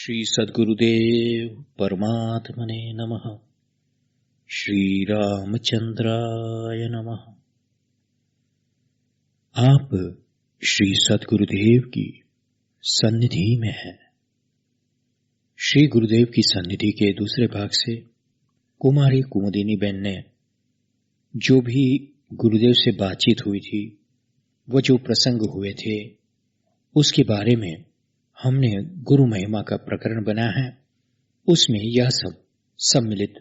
श्री सद्गुरुदेव परमात्मने नमः। श्री रामचंद्राय नमः। आप श्री सद्गुरुदेव की सन्निधि में हैं। श्री गुरुदेव की सन्निधि के दूसरे भाग से कुमारी कुमुदिनी बेन ने जो भी गुरुदेव से बातचीत हुई थी, वो जो प्रसंग हुए थे, उसके बारे में हमने गुरु महिमा का प्रकरण बनाया है। उसमें यह सब सम्मिलित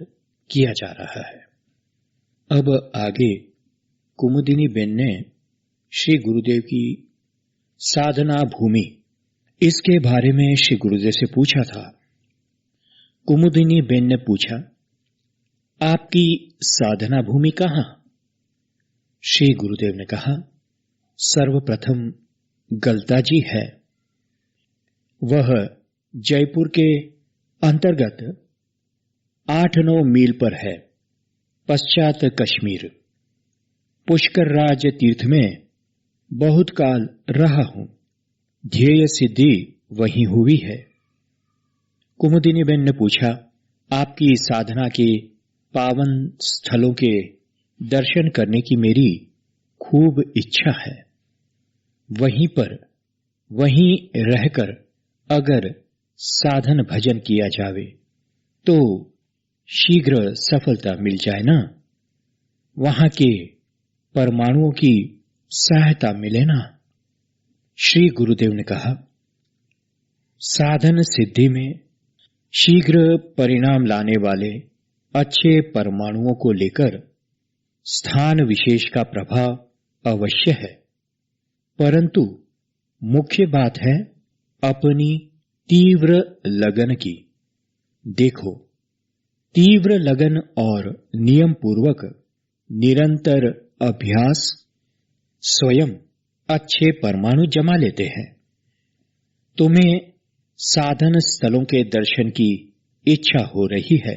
किया जा रहा है। अब आगे कुमुदिनी बेन ने श्री गुरुदेव की साधना भूमि, इसके बारे में श्री गुरुदेव से पूछा था। कुमुदिनी बेन ने पूछा, आपकी साधना भूमि कहाँ? श्री गुरुदेव ने कहा, सर्वप्रथम गलता जी है। वह जयपुर के अंतर्गत 8-9 मील पर है। पश्चात कश्मीर, पुष्कर राज तीर्थ में बहुत काल रहा हूं। ध्येय सिद्धि वहीं हुई है। कुमुदिनी बेन ने पूछा, आपकी साधना के पावन स्थलों के दर्शन करने की मेरी खूब इच्छा है। वहीं रहकर अगर साधन भजन किया जावे तो शीघ्र सफलता मिल जाए ना। वहां के परमाणुओं की सहायता मिले ना। श्री गुरुदेव ने कहा, साधन सिद्धि में शीघ्र परिणाम लाने वाले अच्छे परमाणुओं को लेकर स्थान विशेष का प्रभाव अवश्य है, परंतु मुख्य बात है अपनी तीव्र लगन की। देखो, तीव्र लगन और नियम पूर्वक निरंतर अभ्यास स्वयं अच्छे परमाणु जमा लेते हैं। तुम्हें साधन स्थलों के दर्शन की इच्छा हो रही है,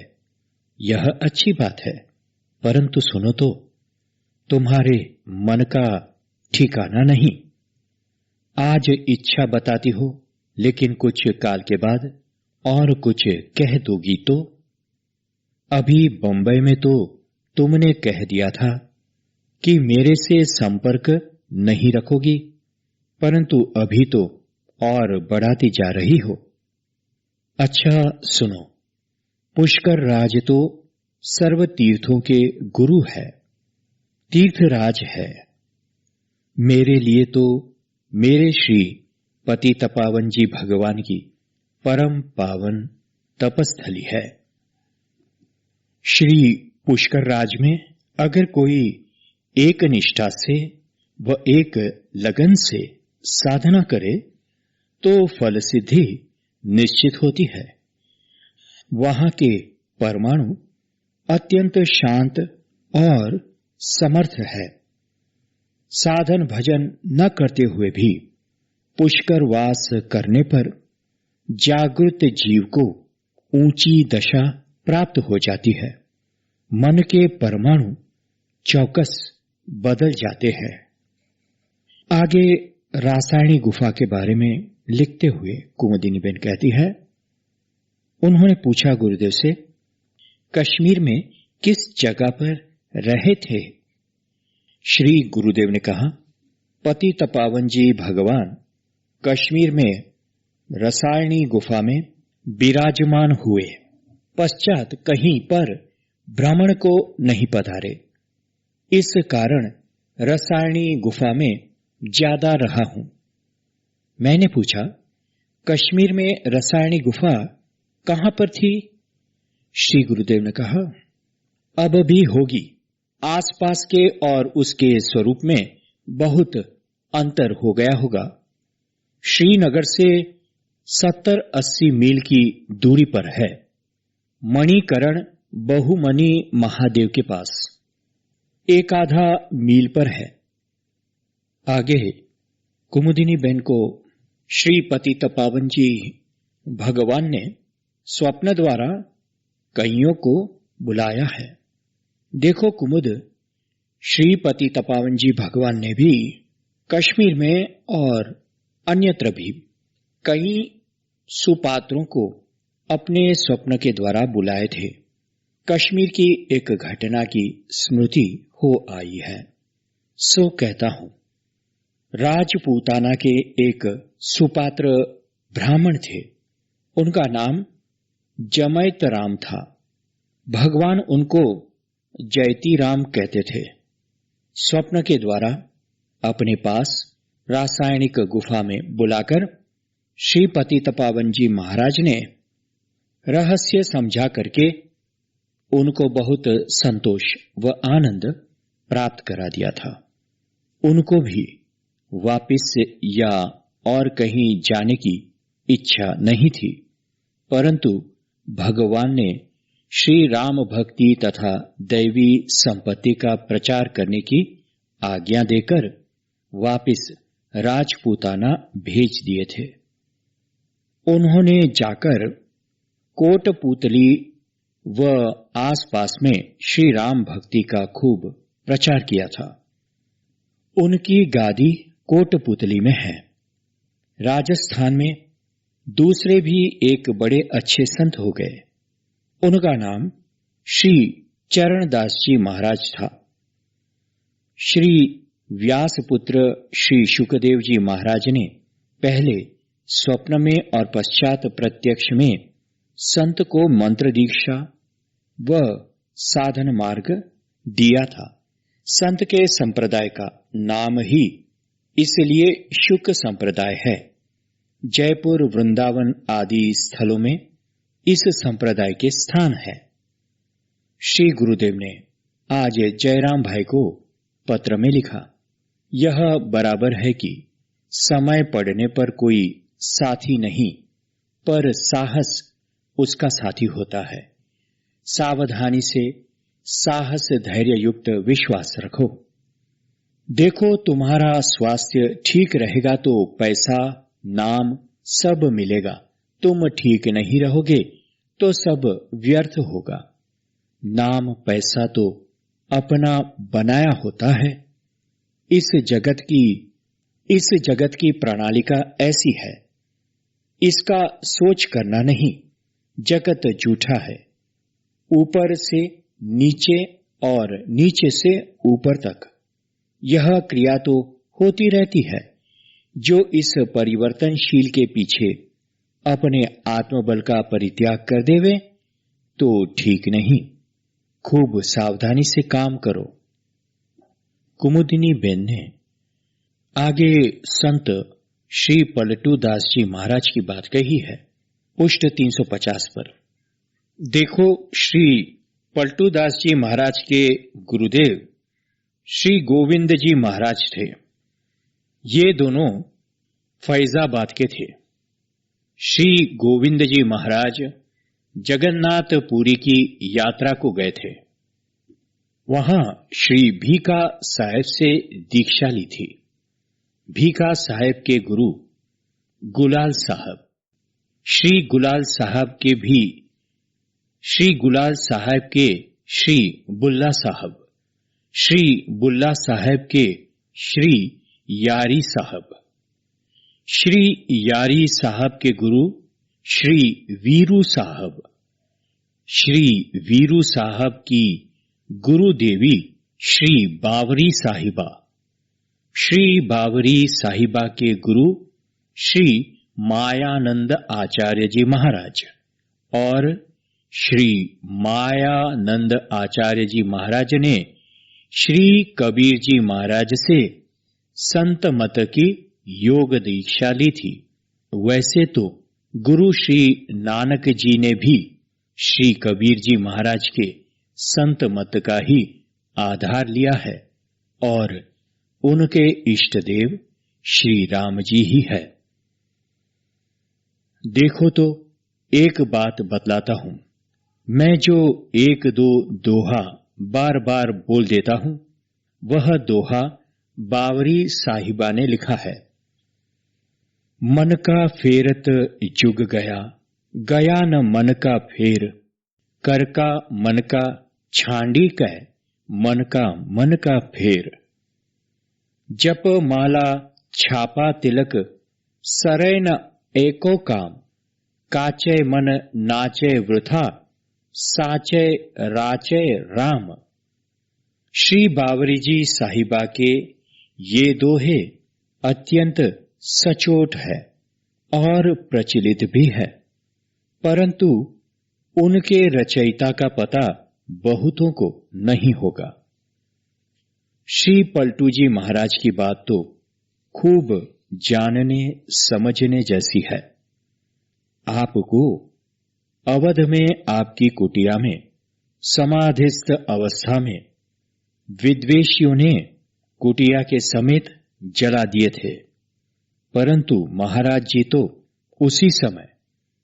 यह अच्छी बात है, परंतु सुनो तो, तुम्हारे मन का ठिकाना नहीं। आज इच्छा बताती हो, लेकिन कुछ काल के बाद और कुछ कह दोगी तो। अभी बंबई में तो तुमने कह दिया था कि मेरे से संपर्क नहीं रखोगी, परंतु अभी तो और बढ़ाती जा रही हो। अच्छा सुनो, पुष्कर राज तो सर्व तीर्थों के गुरु है, तीर्थराज है। मेरे लिए तो मेरे श्री पतितपावन जी भगवान की परम पावन तपस्थली है। श्री पुष्कर राज में अगर कोई एक निष्ठा से व एक लगन से साधना करे तो फल सिद्धि निश्चित होती है। वहां के परमाणु अत्यंत शांत और समर्थ है। साधन भजन न करते हुए भी पुष्कर वास करने पर जागृत जीव को ऊंची दशा प्राप्त हो जाती है। मन के परमाणु चौकस बदल जाते हैं। आगे रासायनिक गुफा के बारे में लिखते हुए कुमुदिनी बेन कहती है, उन्होंने पूछा गुरुदेव से, कश्मीर में किस जगह पर रहे थे? श्री गुरुदेव ने कहा, पतितपावन जी भगवान कश्मीर में रसायनी गुफा में विराजमान हुए। पश्चात कहीं पर भ्रमण को नहीं पधारे। इस कारण रसायनी गुफा में ज्यादा रहा हूं। मैंने पूछा, कश्मीर में रसायनी गुफा कहां पर थी? श्री गुरुदेव ने कहा, अब भी होगी। आसपास के और उसके स्वरूप में बहुत अंतर हो गया होगा। श्रीनगर से 70-80 मील की दूरी पर है। मणिकरण बहुमणि महादेव के पास 1-आधा मील पर है। आगे कुमुदिनी बेन को श्री पतितपावन जी भगवान ने स्वप्न द्वारा कईयों को बुलाया है। देखो कुमुद, श्री पतितपावन जी भगवान ने भी कश्मीर में और अन्यत्र भी कई सुपात्रों को अपने स्वप्न के द्वारा बुलाए थे। कश्मीर की एक घटना की स्मृति हो आई है, सो कहता हूं। राजपूताना के एक सुपात्र ब्राह्मण थे। उनका नाम जमैत राम था। भगवान उनको जयती राम कहते थे। स्वप्न के द्वारा अपने पास रासायनिक गुफा में बुलाकर श्री पतित पावन जी महाराज ने रहस्य समझा करके उनको बहुत संतोष व आनंद प्राप्त करा दिया था। उनको भी वापिस या और कहीं जाने की इच्छा नहीं थी, परंतु भगवान ने श्री राम भक्ति तथा दैवी संपत्ति का प्रचार करने की आज्ञा देकर वापिस राजपूताना भेज दिए थे। उन्होंने जाकर कोटपुतली व आसपास में श्री राम भक्ति का खूब प्रचार किया था। उनकी गादी कोटपुतली में है। राजस्थान में दूसरे भी एक बड़े अच्छे संत हो गए। उनका नाम श्री चरणदास जी महाराज था। श्री व्यासपुत्र श्री शुकदेव जी महाराज ने पहले स्वप्न में और पश्चात प्रत्यक्ष में संत को मंत्र दीक्षा व साधन मार्ग दिया था। संत के संप्रदाय का नाम ही इसलिए शुक संप्रदाय है। जयपुर, वृंदावन आदि स्थलों में इस संप्रदाय के स्थान है। श्री गुरुदेव ने आज जयराम भाई को पत्र में लिखा, यह बराबर है कि समय पड़ने पर कोई साथी नहीं, पर साहस उसका साथी होता है। सावधानी से साहस धैर्य युक्त विश्वास रखो। देखो, तुम्हारा स्वास्थ्य ठीक रहेगा तो पैसा, नाम सब मिलेगा। तुम ठीक नहीं रहोगे तो सब व्यर्थ होगा। नाम पैसा तो अपना बनाया होता है। इस जगत की प्रणालिका ऐसी है। इसका सोच करना नहीं। जगत झूठा है। ऊपर से नीचे और नीचे से ऊपर तक यह क्रिया तो होती रहती है। जो इस परिवर्तनशील के पीछे अपने आत्मबल का परित्याग कर देवे तो ठीक नहीं। खूब सावधानी से काम करो। कुमुदिनी बेन ने आगे संत श्री पलटू दास जी महाराज की बात कही है, पुष्ट 350 पर। देखो, श्री पलटू दास जी महाराज के गुरुदेव श्री गोविंद जी महाराज थे। ये दोनों फैजाबाद के थे। श्री गोविंद जी महाराज जगन्नाथपुरी की यात्रा को गए थे। वहां श्री भीखा साहेब से दीक्षा ली थी। भीखा साहेब के गुरु गुलाल साहब, श्री गुलाल साहब के भी श्री गुलाल साहब के श्री बुल्ला साहब, श्री बुल्ला साहब के श्री यारी साहब, श्री यारी साहब के गुरु श्री वीरू साहब, श्री वीरू साहब की गुरु देवी श्री बावरी साहिबा, श्री बावरी साहिबा के गुरु श्री मायानंद आचार्य जी महाराज और श्री मायानंद आचार्य जी महाराज ने श्री कबीर जी महाराज से संत मत की योग दीक्षा ली थी। वैसे तो गुरु श्री नानक जी ने भी श्री कबीर जी महाराज के संत मत का ही आधार लिया है और उनके इष्ट देव श्री राम जी ही है। देखो तो, एक बात बतलाता हूं। मैं जो एक दो दोहा बार बार बोल देता हूं, वह दोहा बावरी साहिबा ने लिखा है। मन का फेरत जुग गया, गया न मन का फेर, कर का मन का छांडी कै, मन का फेर। जप माला छापा तिलक, सरै न एको काम, काचय मन नाचय वृथा, साचय राचय राम। श्री बावरी जी साहिबा के ये दोहे अत्यंत सचोट है और प्रचलित भी है, परंतु उनके रचयिता का पता बहुतों को नहीं होगा। श्री पलटू जी महाराज की बात तो खूब जानने समझने जैसी है। आपको अवध में आपकी कुटिया में समाधिस्थ अवस्था में विद्वेषियों ने कुटिया के समेत जला दिए थे, परंतु महाराज जी तो उसी समय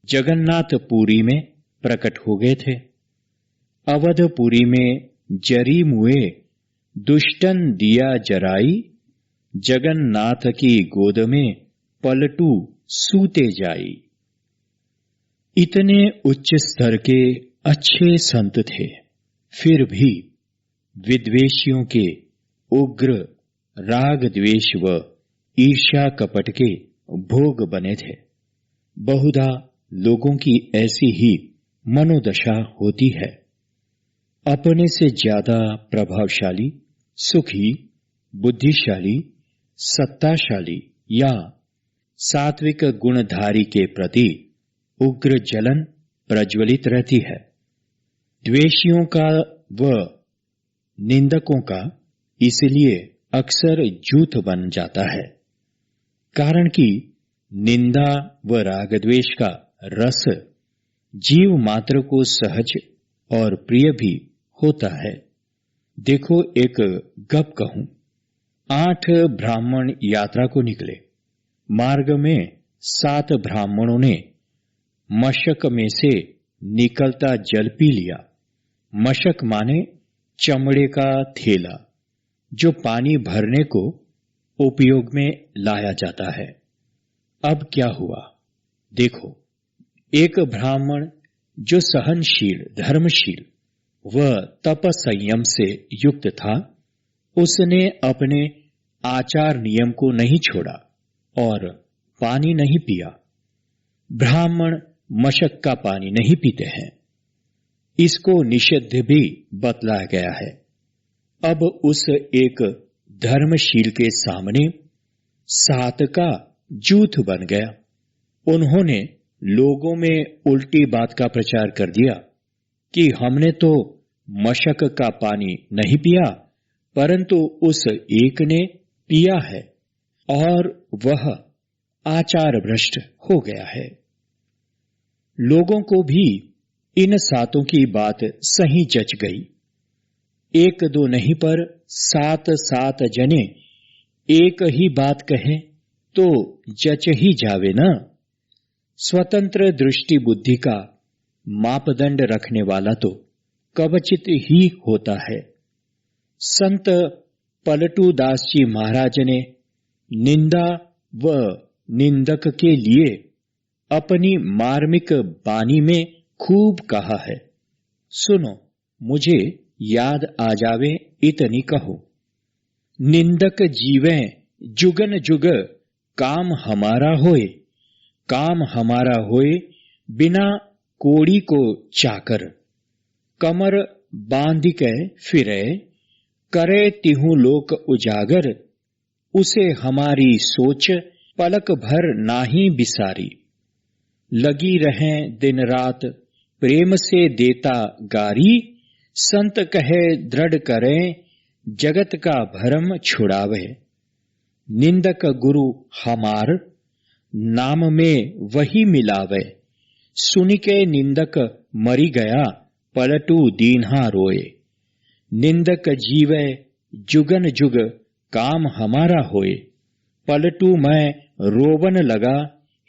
जगन्नाथपुरी में प्रकट हो गए थे। अवधपुरी में जरी मुए दुष्टन दिया जराई, जगन्नाथ की गोद में पलटू सूते जाई। इतने उच्च स्तर के अच्छे संत थे, फिर भी विद्वेषियों के उग्र राग द्वेष व ईर्ष्या कपट के भोग बने थे। बहुधा लोगों की ऐसी ही मनोदशा होती है। अपने से ज्यादा प्रभावशाली, सुखी, बुद्धिशाली, सत्ताशाली या सात्विक गुणधारी के प्रति उग्र जलन प्रज्वलित रहती है। द्वेषियों का व निंदकों का इसलिए अक्सर जूथ बन जाता है, कारण कि निंदा व राग द्वेष का रस जीव मात्र को सहज और प्रिय भी होता है। देखो, एक गप कहूं। 8 ब्राह्मण यात्रा को निकले। मार्ग में 7 ब्राह्मणों ने मशक में से निकलता जल पी लिया। मशक माने चमड़े का थैला, जो पानी भरने को उपयोग में लाया जाता है। अब क्या हुआ, देखो। एक ब्राह्मण जो सहनशील, धर्मशील व तप संयम से युक्त था, उसने अपने आचार नियम को नहीं छोड़ा और पानी नहीं पिया। ब्राह्मण मशक का पानी नहीं पीते हैं, इसको निषिद्ध भी बतलाया गया है। अब उस एक धर्मशील के सामने 7 का जूथ बन गया। उन्होंने लोगों में उल्टी बात का प्रचार कर दिया कि हमने तो मशक का पानी नहीं पिया, परंतु उस एक ने पिया है और वह आचार भ्रष्ट हो गया है। लोगों को भी इन 7 की बात सही जच गई। 1-2 नहीं पर 7 जने एक ही बात कहें तो जच ही जावे न। स्वतंत्र दृष्टि बुद्धि का मापदंड रखने वाला तो कवचित ही होता है। संत पलटू दास जी महाराज ने निंदा व निंदक के लिए अपनी मार्मिक बानी में खूब कहा है। सुनो, मुझे याद आ जावे इतनी कहो। निंदक जीवें जुगन जुग, काम हमारा होए। काम हमारा होए, बिना कोड़ी को चाकर। कमर बांध के फिरे, करे तिहु लोक उजागर। उसे हमारी सोच पलक भर नाही बिसारी। लगी रहें दिन रात, प्रेम से देता गारी। संत कहे दृढ़ करें, जगत का भरम छुड़ावे। निंदक गुरु हमार, नाम में वही मिलावे। सुन के निंदक मरी गया, पलटू दीन्हा रोए। निंदक जीवे जुगन जुग, काम हमारा होए। पलटू मैं रोवन लगा,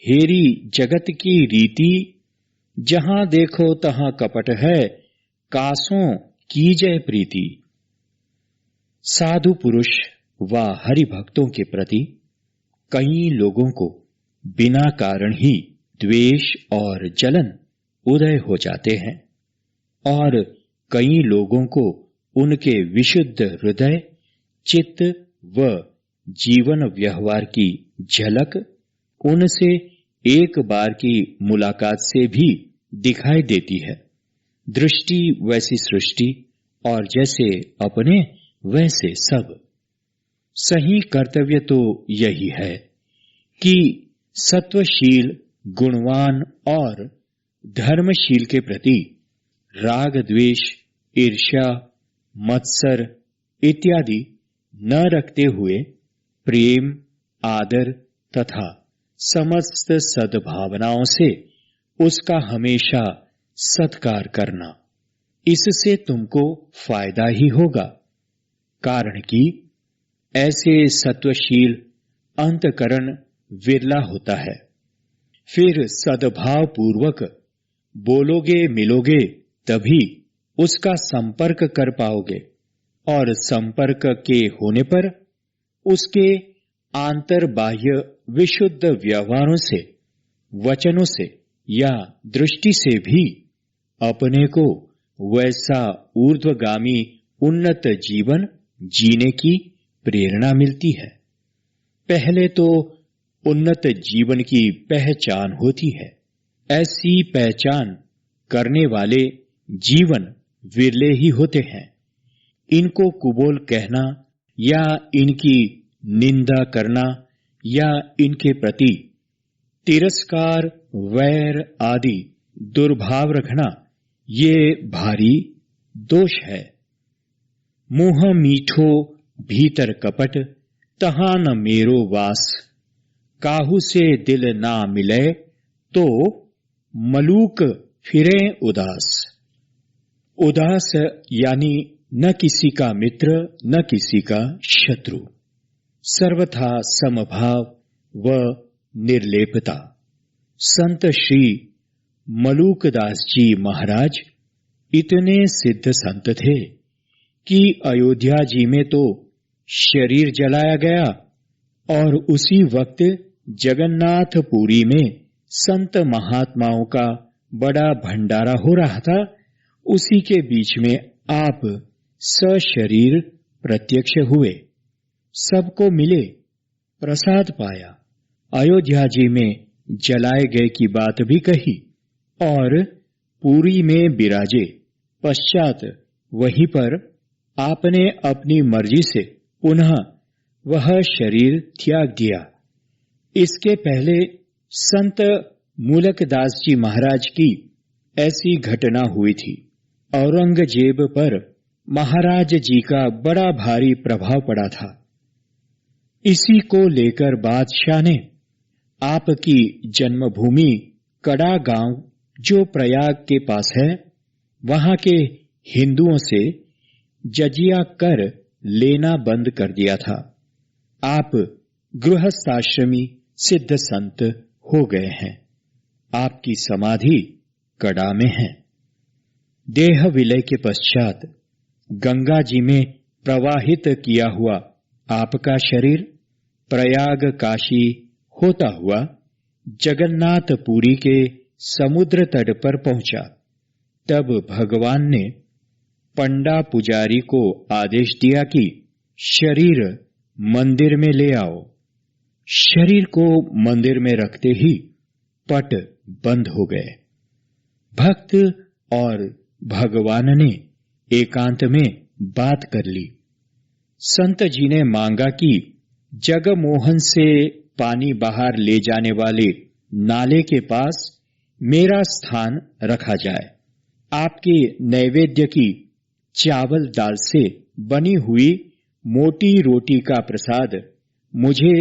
हेरी जगत की रीति। जहां देखो तहां कपट है, कासों कीजय प्रीति। साधु पुरुष व हरि भक्तों के प्रति कई लोगों को बिना कारण ही द्वेष और जलन उदय हो जाते हैं, और कई लोगों को उनके विशुद्ध हृदय, चित्त व जीवन व्यवहार की झलक उनसे एक बार की मुलाकात से भी दिखाई देती है। दृष्टि वैसी सृष्टि, और जैसे अपने वैसे सब। सही कर्तव्य तो यही है कि सत्वशील, गुणवान और धर्मशील के प्रति राग, द्वेष, ईर्ष्या, मत्सर इत्यादि न रखते हुए प्रेम, आदर तथा समस्त सद्भावनाओं से उसका हमेशा सत्कार करना। इससे तुमको फायदा ही होगा, कारण कि ऐसे सत्वशील अंतकरण विरला होता है। फिर सद्भाव पूर्वक बोलोगे, मिलोगे, तभी उसका संपर्क कर पाओगे, और संपर्क के होने पर उसके आंतर बाह्य विशुद्ध व्यवहारों से, वचनों से या दृष्टि से भी अपने को वैसा ऊर्ध्वगामी उन्नत जीवन जीने की प्रेरणा मिलती है। पहले तो उन्नत जीवन की पहचान होती है। ऐसी पहचान करने वाले जीवन विरले ही होते हैं। इनको कुबोल कहना या इनकी निंदा करना या इनके प्रति तिरस्कार, वैर आदि दुर्भाव रखना, ये भारी दोष है। मुंह मीठो भीतर कपट, तहां न मेरो वास। काहू से दिल ना मिले, तो मलूक फिरे उदास। उदास यानी न किसी का मित्र, न किसी का शत्रु, सर्वथा समभाव व निर्लेपता। संत श्री मलूकदास जी महाराज इतने सिद्ध संत थे कि अयोध्या जी में तो शरीर जलाया गया, और उसी वक्त जगन्नाथपुरी में संत महात्माओं का बड़ा भंडारा हो रहा था। उसी के बीच में आप सशरीर प्रत्यक्ष हुए, सबको मिले, प्रसाद पाया, अयोध्या जी में जलाए गए की बात भी कही, और पुरी में बिराजे पश्चात वहीं पर आपने अपनी मर्जी से पुनः वह शरीर त्याग दिया। इसके पहले संत मूलकदास जी महाराज की ऐसी घटना हुई थी। औरंगजेब पर महाराज जी का बड़ा भारी प्रभाव पड़ा था। इसी को लेकर बादशाह ने आपकी जन्मभूमि कड़ा गांव, जो प्रयाग के पास है, वहां के हिंदुओं से जजिया कर लेना बंद कर दिया था। आप गृहस्थाश्रमी सिद्ध संत हो गए हैं। आपकी समाधि कड़ा में है। देह विलय के पश्चात गंगा जी में प्रवाहित किया हुआ आपका शरीर प्रयाग काशी होता हुआ जगन्नाथपुरी के समुद्र तट पर पहुंचा। तब भगवान ने पंडा पुजारी को आदेश दिया कि शरीर मंदिर में ले आओ। शरीर को मंदिर में रखते ही पट बंद हो गए। भक्त और भगवान ने एकांत में बात कर ली। संत जी ने मांगा कि जगमोहन से पानी बाहर ले जाने वाले नाले के पास मेरा स्थान रखा जाए। आपके नैवेद्य की चावल दाल से बनी हुई मोटी रोटी का प्रसाद मुझे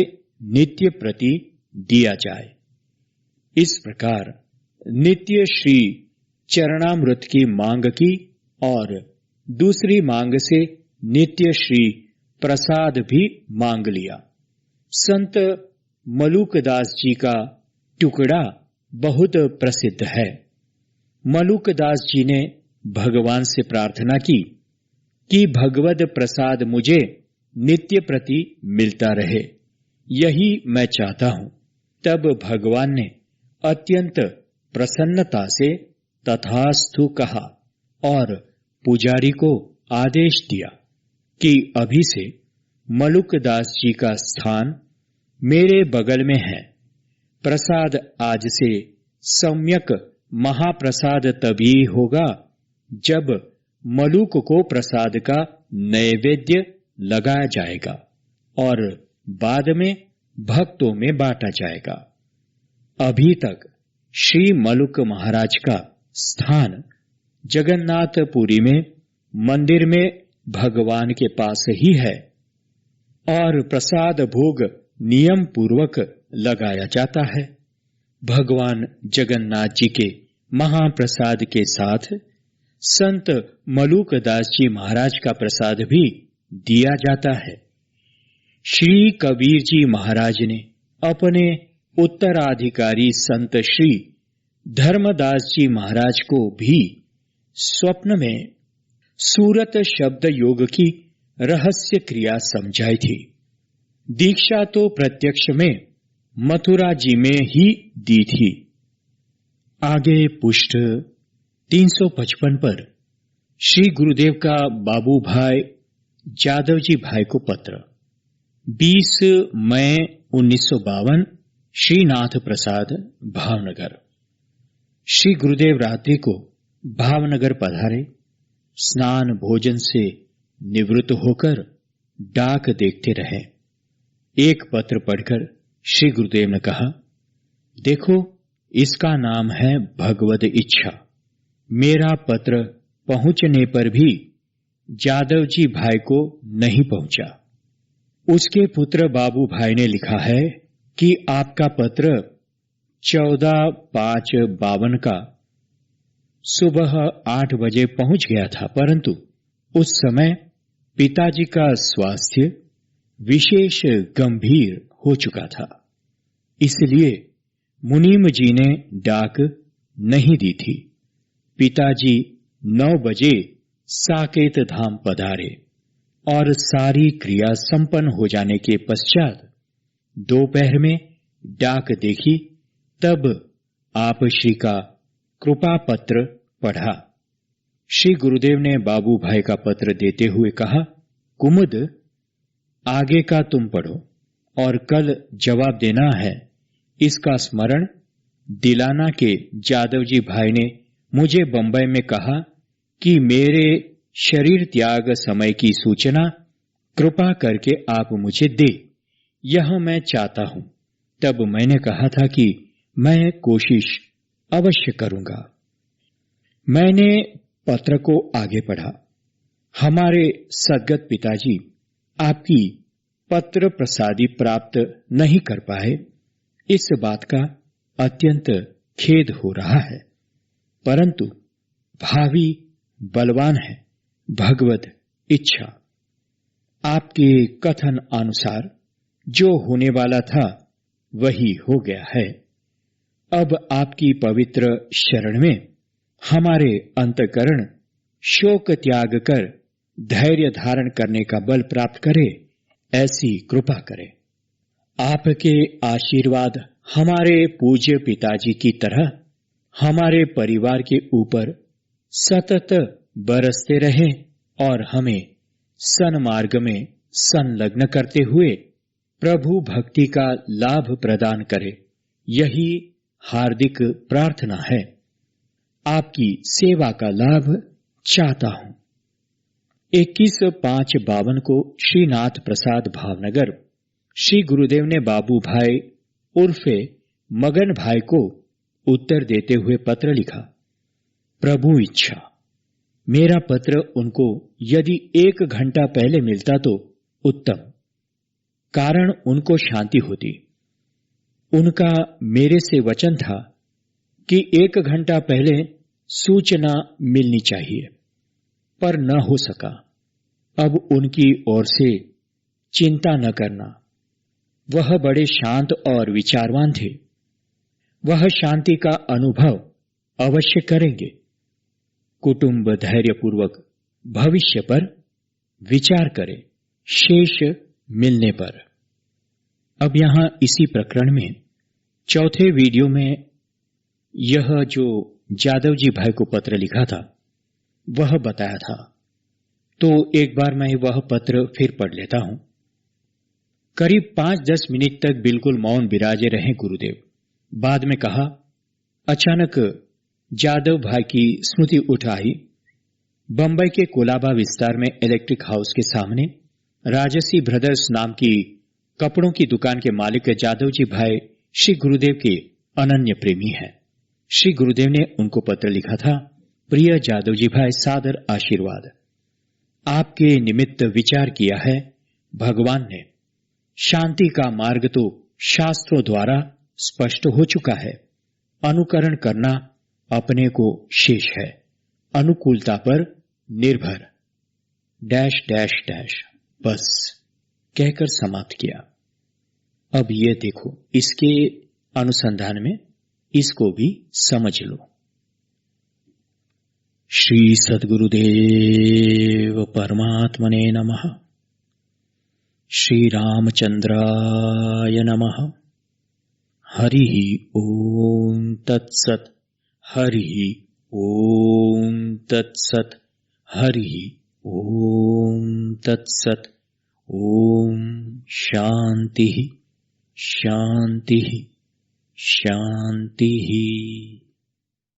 नित्य प्रति दिया जाए। इस प्रकार नित्य श्री चरणामृत की मांग की और दूसरी मांग से नित्य श्री प्रसाद भी मांग लिया। संत मलूकदास जी का टुकड़ा बहुत प्रसिद्ध है। मलूकदास जी ने भगवान से प्रार्थना की कि भगवद प्रसाद मुझे नित्य प्रति मिलता रहे, यही मैं चाहता हूं। तब भगवान ने अत्यंत प्रसन्नता से तथास्तु कहा और पुजारी को आदेश दिया कि अभी से मलूकदास जी का स्थान मेरे बगल में है। प्रसाद आज से सम्यक महाप्रसाद तभी होगा जब मलूक को प्रसाद का नैवेद्य लगाया जाएगा और बाद में भक्तों में बांटा जाएगा। अभी तक श्री मलुक महाराज का स्थान जगन्नाथपुरी में मंदिर में भगवान के पास ही है और प्रसाद भोग नियम पूर्वक लगाया जाता है। भगवान जगन्नाथ जी के महाप्रसाद के साथ संत मलूक दास जी महाराज का प्रसाद भी दिया जाता है। श्री कबीर जी महाराज ने अपने उत्तराधिकारी संत श्री धर्मदास जी महाराज को भी स्वप्न में सूरत शब्द योग की रहस्य क्रिया समझाई थी। दीक्षा तो प्रत्यक्ष में मथुरा जी में ही दी थी। आगे पुष्ट 355 पर श्री गुरुदेव का बाबू भाई जादव जी भाई को पत्र। 20 मई 1952 श्रीनाथ प्रसाद भावनगर। श्री गुरुदेव रात्रि को भावनगर पधारे। स्नान भोजन से निवृत्त होकर डाक देखते रहे। एक पत्र पढ़कर श्री गुरुदेव ने कहा, देखो इसका नाम है भगवद इच्छा। मेरा पत्र पहुंचने पर भी जादव जी भाई को नहीं पहुंचा। उसके पुत्र बाबू भाई ने लिखा है कि आपका पत्र 14/5/52 का सुबह 8 बजे पहुंच गया था, परंतु उस समय पिताजी का स्वास्थ्य विशेष गंभीर हो चुका था, इसलिए मुनीम जी ने डाक नहीं दी थी। पिताजी 9 बजे साकेत धाम पधारे और सारी क्रिया संपन्न हो जाने के पश्चात दोपहर में डाक देखी, तब आप श्री का कृपा पत्र पढ़ा। श्री गुरुदेव ने बाबू भाई का पत्र देते हुए कहा, कुमुद आगे का तुम पढ़ो और कल जवाब देना है, इसका स्मरण दिलाना के जादव जी भाई ने मुझे बंबई में कहा कि मेरे शरीर त्याग समय की सूचना कृपा करके आप मुझे दे, यह मैं चाहता हूं। तब मैंने कहा था कि मैं कोशिश अवश्य करूंगा। मैंने पत्र को आगे पढ़ा। हमारे सद्गत पिताजी आपकी पत्र प्रसादी प्राप्त नहीं कर पाए, इस बात का अत्यंत खेद हो रहा है, परंतु भावी बलवान है भगवत इच्छा। आपके कथन अनुसार जो होने वाला था वही हो गया है। अब आपकी पवित्र शरण में हमारे अंतकरण शोक त्याग कर धैर्य धारण करने का बल प्राप्त करे, ऐसी कृपा करे। आपके आशीर्वाद हमारे पूज्य पिताजी की तरह हमारे परिवार के ऊपर सतत बरसते रहे और हमें सन्मार्ग में संलग्न करते हुए प्रभु भक्ति का लाभ प्रदान करे, यही हार्दिक प्रार्थना है। आपकी सेवा का लाभ चाहता हूं। 21/5/52 को श्रीनाथ प्रसाद भावनगर। श्री गुरुदेव ने बाबू भाई उर्फे मगन भाई को उत्तर देते हुए पत्र लिखा। प्रभु इच्छा, मेरा पत्र उनको यदि 1 घंटा पहले मिलता तो उत्तम, कारण उनको शांति होती। उनका मेरे से वचन था कि 1 घंटा पहले सूचना मिलनी चाहिए, पर न हो सका। अब उनकी ओर से चिंता न करना। वह बड़े शांत और विचारवान थे। वह शांति का अनुभव अवश्य करेंगे। कुटुंब धैर्यपूर्वक भविष्य पर विचार करे, शेष मिलने पर। अब यहां इसी प्रकरण में चौथे वीडियो में यह जो जादव जी भाई को पत्र लिखा था वह बताया था, तो एक बार मैं वह पत्र फिर पढ़ लेता हूं। करीब 5-10 मिनट तक बिल्कुल मौन विराजे रहे गुरुदेव। बाद में कहा, अचानक जादव भाई की स्मृति उठ आई। बंबई के कोलाबा विस्तार में इलेक्ट्रिक हाउस के सामने राजसी ब्रदर्स नाम की कपड़ों की दुकान के मालिक जादव जी भाई श्री गुरुदेव के अनन्य प्रेमी हैं। श्री गुरुदेव ने उनको पत्र लिखा था, प्रिय जादव जी भाई, सादर आशीर्वाद। आपके निमित्त विचार किया है भगवान ने। शांति का मार्ग तो शास्त्रों द्वारा स्पष्ट हो चुका है। अनुकरण करना अपने को शेष है। अनुकूलता पर निर्भर डैश डैश डैश बस कहकर समाप्त किया। अब ये देखो, इसके अनुसंधान में इसको भी समझ लो। श्री सद्गुरुदेव परमात्मने नमः। श्री रामचंद्राय नमः। हरि ओम तत्सत। हरि ओम तत्सत। हरि ओम तत्सत। ओम शांति शांति शांति।